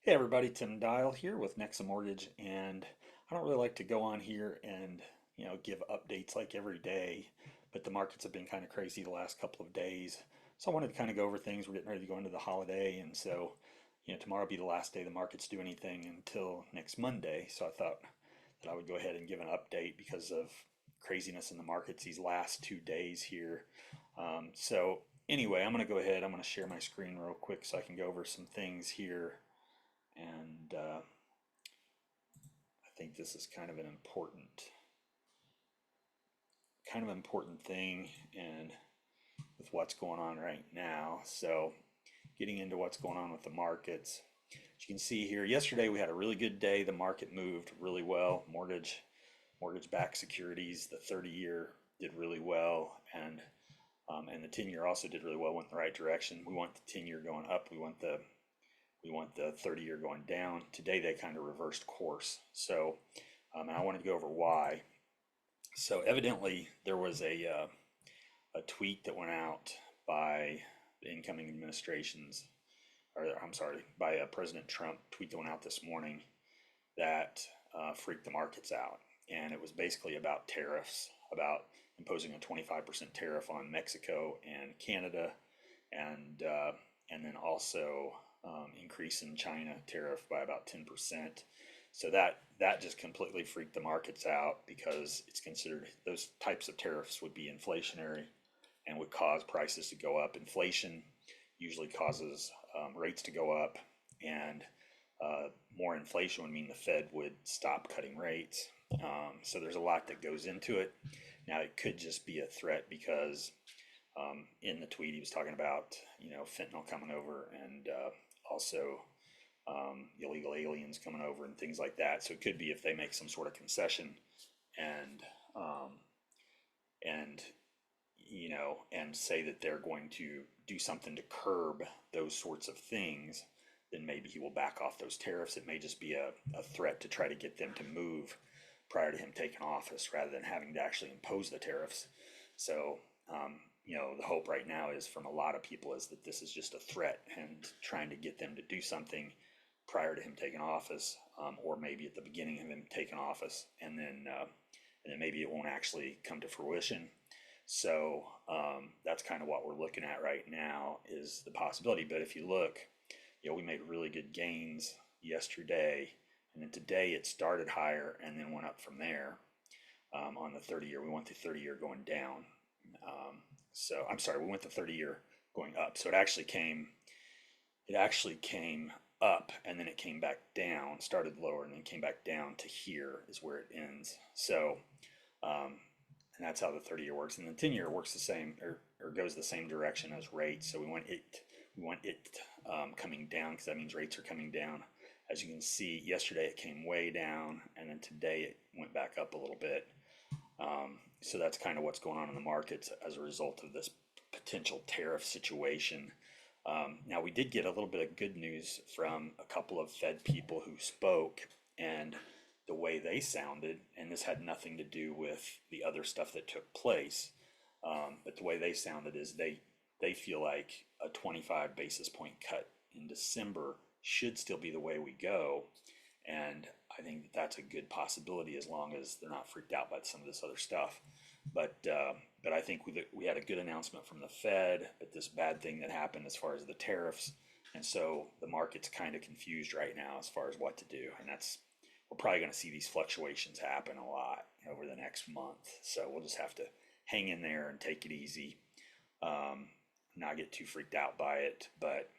Hey everybody, Tim Dial here with Nexa Mortgage, and I don't really like to go on here and give updates like every day, but the markets have been kind of crazy the last couple of days, so I wanted to kind of go over things. We're getting ready to go into the holiday, and so tomorrow will be the last day the markets do anything until next Monday. So I thought that I would go ahead and give an update because of craziness in the markets these last 2 days here. So anyway, I'm going to go ahead. I'm going to share my screen real quick so I can go over some things here. And I think this is kind of important thing, and with what's going on right now. So, getting into what's going on with the markets, as you can see here, yesterday we had a really good day. The market moved really well. Mortgage-backed securities, the 30-year did really well, and the 10-year also did really well. Went in the right direction. We want the 10-year going up. We want the 30-year going down. Today they kind of reversed course. So, and I wanted to go over why. So evidently there was a tweet that went out by the incoming administrations, or I'm sorry, by President Trump, tweet that went out this morning that freaked the markets out. And it was basically about tariffs, about imposing a 25% tariff on Mexico and Canada, and then also increase in China tariff by about 10%. So that just completely freaked the markets out because it's considered those types of tariffs would be inflationary and would cause prices to go up. Inflation usually causes rates to go up, and more inflation would mean the Fed would stop cutting rates. So there's a lot that goes into it. Now it could just be a threat because in the tweet he was talking about fentanyl coming over, and also illegal aliens coming over and things like that. So it could be if they make some sort of concession and um, and and say that they're going to do something to curb those sorts of things, then maybe he will back off those tariffs. It may just be a threat to try to get them to move prior to him taking office rather than having to actually impose the tariffs. So, the hope right now is from a lot of people is that this is just a threat and trying to get them to do something prior to him taking office, or maybe at the beginning of him taking office, and then maybe it won't actually come to fruition. So that's kind of what we're looking at right now is the possibility. But if you look, we made really good gains yesterday, and then today it started higher and then went up from there. On the 30-year, we went the 30-year going down. So I'm sorry, we went the 30-year going up. So it actually came up and then it came back down, started lower and then came back down to here is where it ends. So, and that's how the 30-year works. And the 10-year works the same, or goes the same direction as rates. So we want it coming down because that means rates are coming down. As you can see, yesterday it came way down, and then today it went back up a little bit. So that's kind of what's going on in the markets as a result of this potential tariff situation. Now, we did get a little bit of good news from a couple of Fed people who spoke, and the way they sounded, and this had nothing to do with the other stuff that took place, but the way they sounded is they feel like a 25 basis point cut in December should still be the way we go. And I think that that's a good possibility as long as they're not freaked out by some of this other stuff. But I think we had a good announcement from the Fed, but this bad thing that happened as far as the tariffs, and so the market's kind of confused right now as far as what to do, and we're probably going to see these fluctuations happen a lot over the next month. So we'll just have to hang in there and take it easy, not get too freaked out by it. But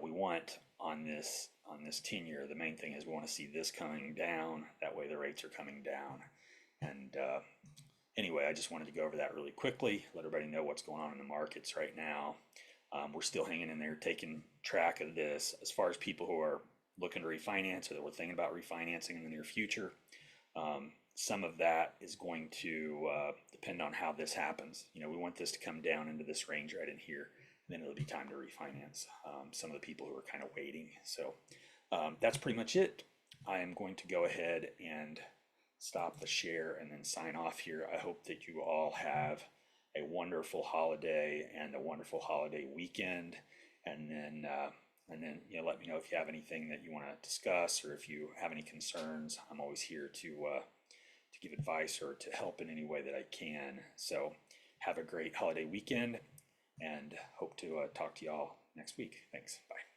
we want on this 10-year, the main thing is we want to see this coming down. That way the rates are coming down. And anyway, I just wanted to go over that really quickly, let everybody know what's going on in the markets right now. We're still hanging in there, taking track of this. As far as people who are looking to refinance or that we're thinking about refinancing in the near future, some of that is going to depend on how this happens. We want this to come down into this range right in here, and then it'll be time to refinance. Some of the people who are kind of waiting. So that's pretty much it. I am going to go ahead and stop the share and then sign off here. I hope that you all have a wonderful holiday and a wonderful holiday weekend. And then And then, let me know if you have anything that you want to discuss, or if you have any concerns. I'm always here to give advice or to help in any way that I can. So have a great holiday weekend, and hope to talk to y'all next week. Thanks. Bye.